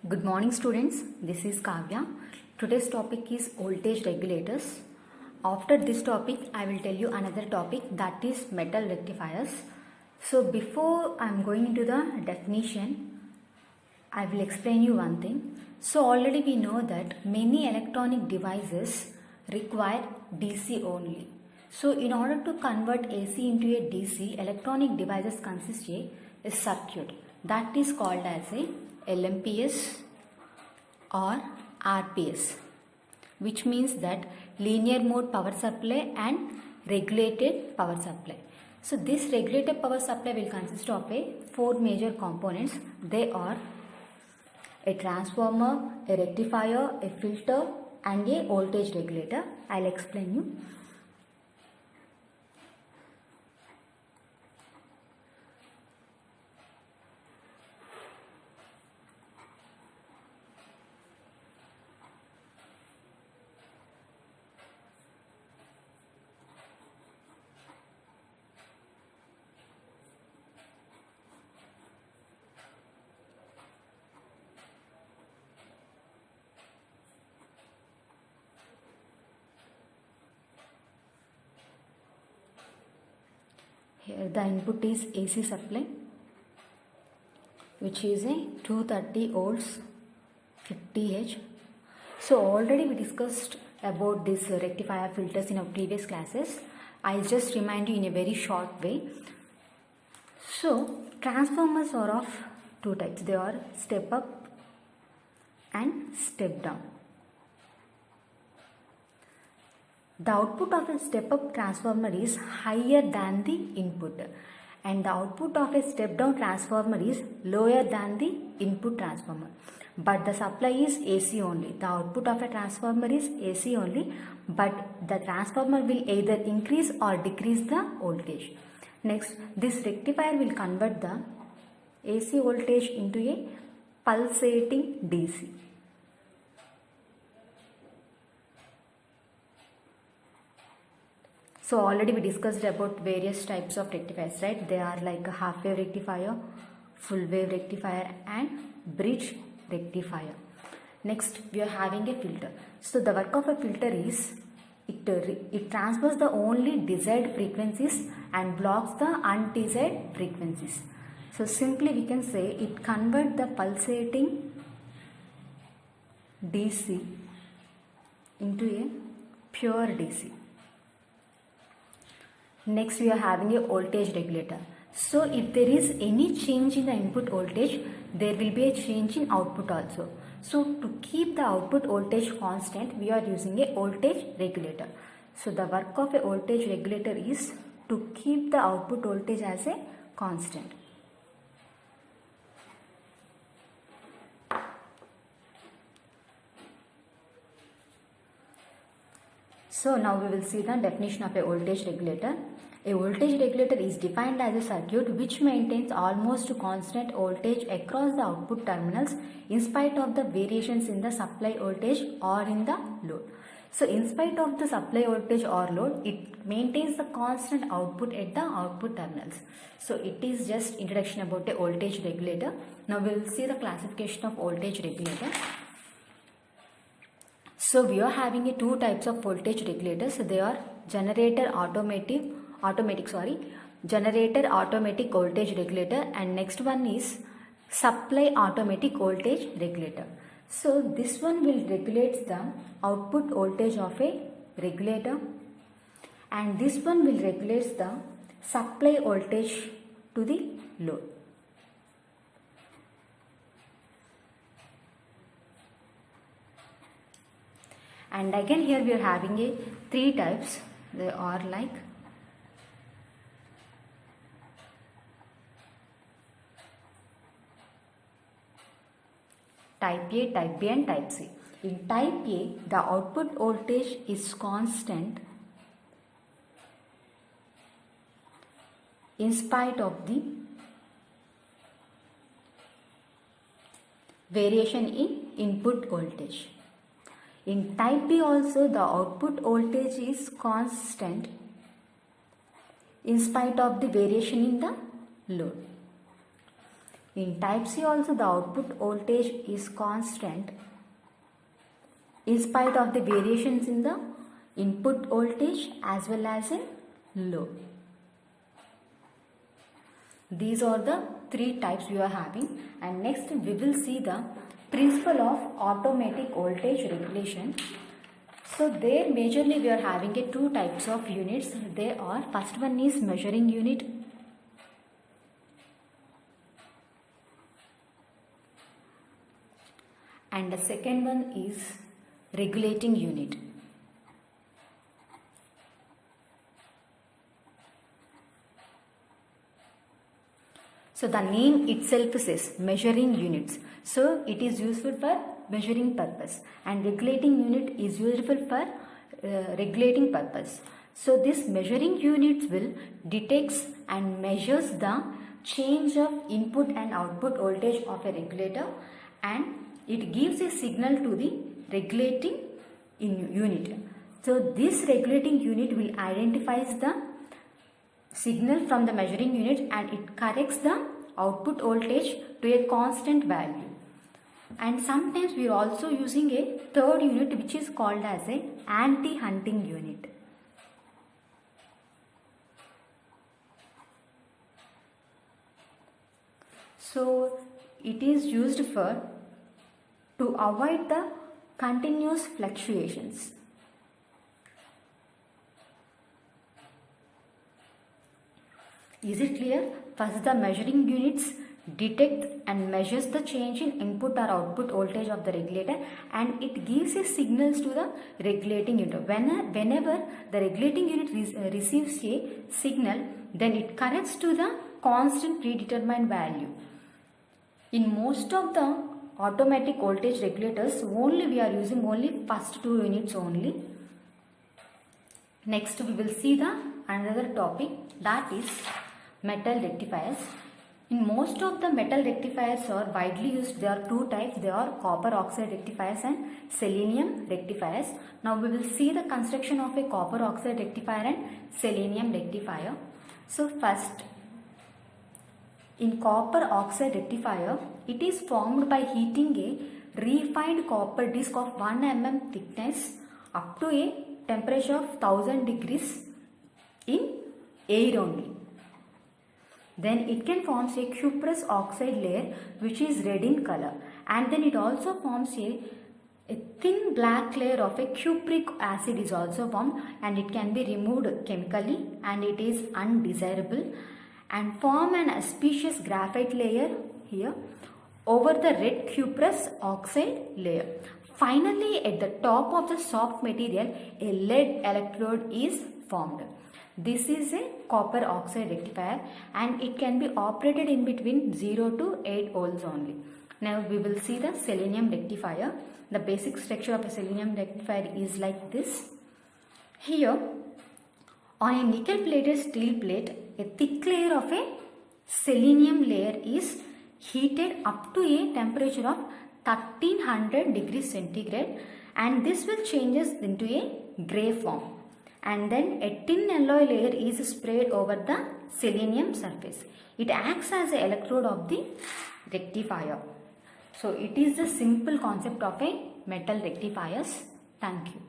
Good morning students, this is Kavya. Today's topic is voltage regulators. After this topic, I will tell you another topic, that is metal rectifiers. So before I am going into the definition, I will explain you one thing. So already we know that many electronic devices require DC only. So in order to convert AC into a DC, electronic devices consist a circuit that is called as a LMPS or RPS, which means that linear mode power supply and regulated power supply. So this regulated power supply will consist of four major components. They are a transformer, a rectifier, a filter and a voltage regulator. I'll explain you. Here the input is AC supply, which is a 230 volts 50 H. So already we discussed about this rectifier filters in our previous classes. I'll just remind you in a very short way. So transformers are of two types. They are step up and step down. The output of a step-up transformer is higher than the input, and the output of a step-down transformer is lower than the input transformer. But the supply is AC only. The output of a transformer is AC only, but the transformer will either increase or decrease the voltage. Next, this rectifier will convert the AC voltage into a pulsating DC. So already we discussed about various types of rectifiers, right? They are like a half wave rectifier, full wave rectifier and bridge rectifier. Next we are having a filter. So the work of a filter is it transfers the only desired frequencies and blocks the undesired frequencies. So simply we can say it converts the pulsating DC into a pure DC. Next we are having a voltage regulator. So if there is any change in the input voltage, there will be a change in output also. So to keep the output voltage constant, we are using a voltage regulator. So the work of a voltage regulator is to keep the output voltage as a constant. So now we will see the definition of a voltage regulator. A voltage regulator is defined as a circuit which maintains almost constant voltage across the output terminals in spite of the variations in the supply voltage or in the load. So in spite of the supply voltage or load, it maintains the constant output at the output terminals. So it is just introduction about a voltage regulator. Now we will see the classification of voltage regulator. So we are having two types of voltage regulators. They are generator automatic voltage regulator, and next one is supply automatic voltage regulator. So this one will regulate the output voltage of a regulator, and this one will regulate the supply voltage to the load. And again here we are having three types. They are like type A, type B and type C. In type A, the output voltage is constant in spite of the variation in input voltage. In type B also, the output voltage is constant in spite of the variation in the load. In type C also the output voltage is constant in spite of the variations in the input voltage as well as in load. These are the three types we are having, and next we will see the principle of automatic voltage regulation. So there majorly we are having two types of units. They are, first one is measuring unit, and the second one is regulating unit. So the name itself says measuring units. So it is useful for measuring purpose, and regulating unit is useful for regulating purpose. So this measuring units will detects and measures the change of input and output voltage of a regulator, and it gives a signal to the regulating unit. So this regulating unit will identifies the signal from the measuring unit, and it corrects the output voltage to a constant value. And sometimes we are also using a third unit which is called as a anti-hunting unit. So it is used for to avoid the continuous fluctuations. Is it clear? First, the measuring units detect and measures the change in input or output voltage of the regulator, and it gives a signals to the regulating unit. Whenever the regulating unit receives a signal, then it corrects to the constant predetermined value. In most of the automatic voltage regulators, only we are using only first two units only. Next we will see the another topic, that is metal rectifiers. In most of the metal rectifiers are widely used. There are two types. They are copper oxide rectifiers and selenium rectifiers. Now we will see the construction of a copper oxide rectifier and selenium rectifier. So first, in copper oxide rectifier, it is formed by heating a refined copper disc of 1 mm thickness up to a temperature of 1000 degrees in air only. Then it can form a cuprous oxide layer which is red in color, and then it also forms a thin black layer of a cupric acid is also formed, and it can be removed chemically and it is undesirable, and form an auspicious graphite layer here over the red cuprous oxide layer. Finally, at the top of the soft material, a lead electrode is formed. This is a copper oxide rectifier, and it can be operated in between 0 to 8 volts only. Now we will see the selenium rectifier. The basic structure of a selenium rectifier is like this. Here, on a nickel plated steel plate, a thick layer of a selenium layer is heated up to a temperature of 1300 degrees centigrade, and this will changes into a grey form. And then a tin alloy layer is sprayed over the selenium surface. It acts as an electrode of the rectifier. So it is the simple concept of a metal rectifiers. Thank you.